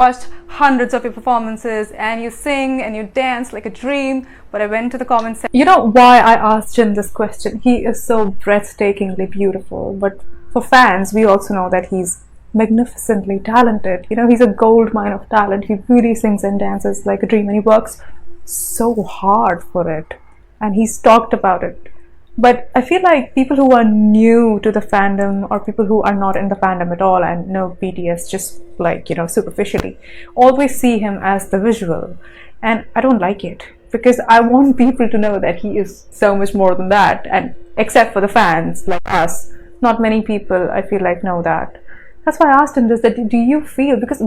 watched hundreds of your performances and you sing and you dance like a dream, but I went to the comments section. You know why I asked him this question? He is so breathtakingly beautiful, but for fans, we also know that he's magnificently talented. You know, he's a gold mine of talent. He really sings and dances like a dream, and he works so hard for it, and he's talked about it. But I feel like people who are new to the fandom, or people who are not in the fandom at all and know BTS just like, you know, superficially, always see him as the visual, and I don't like it, because I want people to know that he is so much more than that. And except for the fans like us, not many people, I feel like, know that. That's why I asked him this, that do you feel, because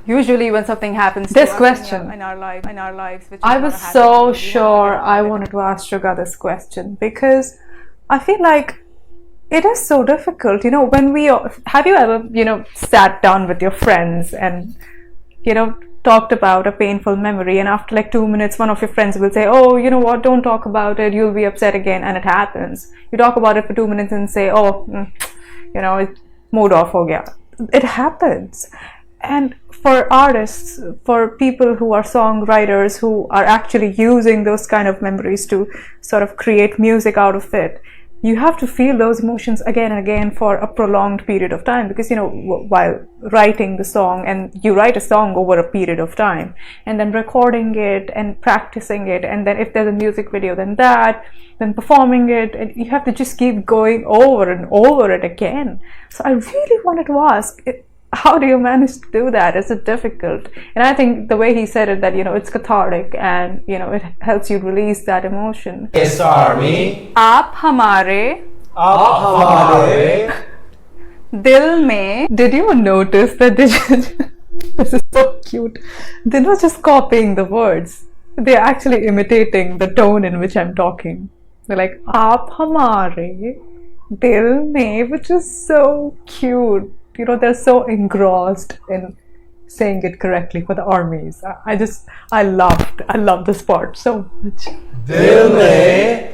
usually when something happens to this question in our lives, which I was so sure I wanted to ask Suga this question, because I feel like it is so difficult. You know, when have you ever, you know, sat down with your friends and, you know, talked about a painful memory, and after like 2 minutes one of your friends will say, oh, you know what, don't talk about it, you'll be upset again, and it happens. You talk about it for 2 minutes and say, oh, you know, it's mood off ho gaya. It happens. And for artists, for people who are songwriters, who are actually using those kind of memories to sort of create music out of it, you have to feel those emotions again and again for a prolonged period of time, because, you know, while writing the song, and you write a song over a period of time, and then recording it and practicing it, and then if there's a music video, then that, then performing it, and you have to just keep going over and over it again. So I really wanted to ask, how do you manage to do that? Is it difficult? And I think the way he said it, that, you know, it's cathartic, and, you know, it helps you release that emotion. Yes, Army. आप हमारे dil mein. Did you notice that this is so cute? They're not just copying the words. They're actually imitating the tone in which I'm talking. They're like, आप हमारे dil mein, which is so cute. You know, they're so engrossed in saying it correctly for the armies. I love this part so much. Dil mein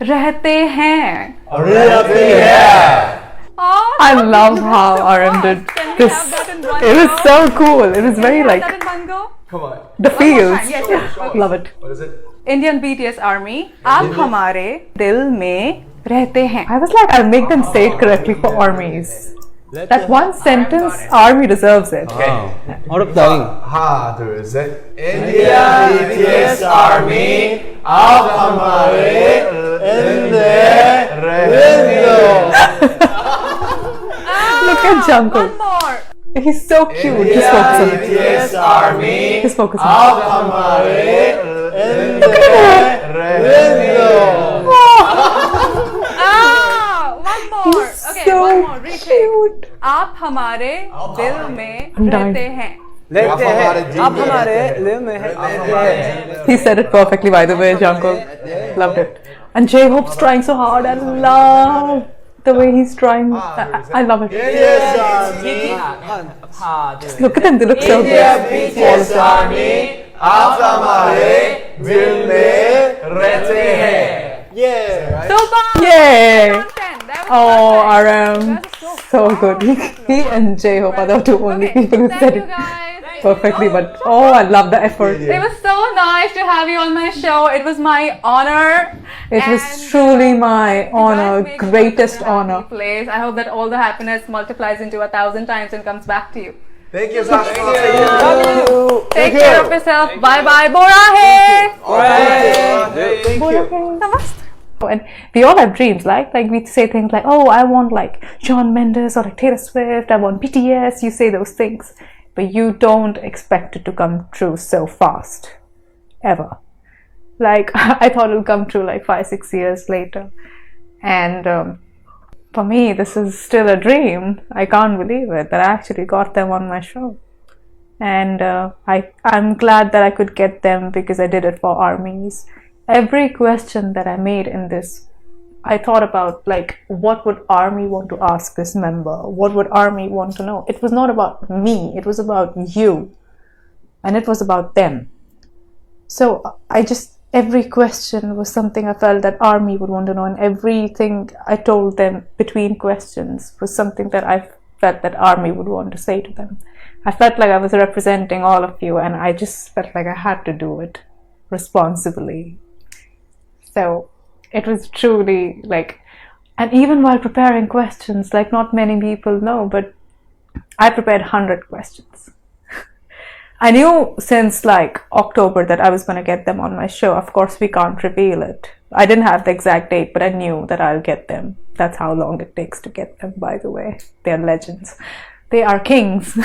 रहते हैं. Oh, I love how RM did this. It was so cool. It was very like come on. the feels. Yes. Love it. What is it? Indian BTS Army. आप हमारे दिल में रहते हैं. I was like, I'll make them say it correctly for armies. That one sentence, army deserves it. Okay. Out of dying. There is it. Indian BTS Army. आप हमारे Look at Jungkook. One more. He's so cute. Just focus on it. BTS Army. Just focus on आप it. हमारे One more. Okay, So one more. Retake. cute. आप हमारे दिल में I'm dying. रहते हैं. लेते हैं आप हमारे दिल में हैं. He said it perfectly, by the way, Jungkook. Loved it. And J-Hope's trying so hard. I love the way he's trying. I love it. Just look at them. They look so Indian good. BTS Army. आप हमारे दिल में रहते हैं. Yeah. Super. Yay! Content. That was Oh, perfect. RM. That was So good. He and J-Hope are the two only Okay, people who thank said you it guys. perfectly. But oh, I love the effort. It was so nice to have you on my show. It was my honor. It was And, truly my you guys honor, make me greatest such a happy honor. Place. I hope that all the happiness multiplies into 1,000 times and comes back to you. Thank you, Sasha. Take care of yourself. Bye bye. Bora hai. Thank you. Namaste. And we all have dreams, like we say things like, oh, I want like Shawn Mendes or like Taylor Swift, I want BTS. You say those things, but you don't expect it to come true so fast, ever. Like I thought it'll come true like 5-6 years later, and for me this is still a dream. I can't believe it that I actually got them on my show, and I'm glad that I could get them because I did it for armies. Every question that I made in this, I thought about like, what would army want to ask this member? What would army want to know? It was not about me, it was about you, and it was about them. So every question was something I felt that army would want to know, and everything I told them between questions was something that I felt that army would want to say to them. I felt like I was representing all of you, and I just felt like I had to do it responsibly. So it was truly like, and even while preparing questions, like not many people know, but I prepared 100 questions. I knew since like October that I was going to get them on my show. Of course, we can't reveal it. I didn't have the exact date, but I knew that I'll get them. That's how long it takes to get them, by the way. They're legends. They are kings.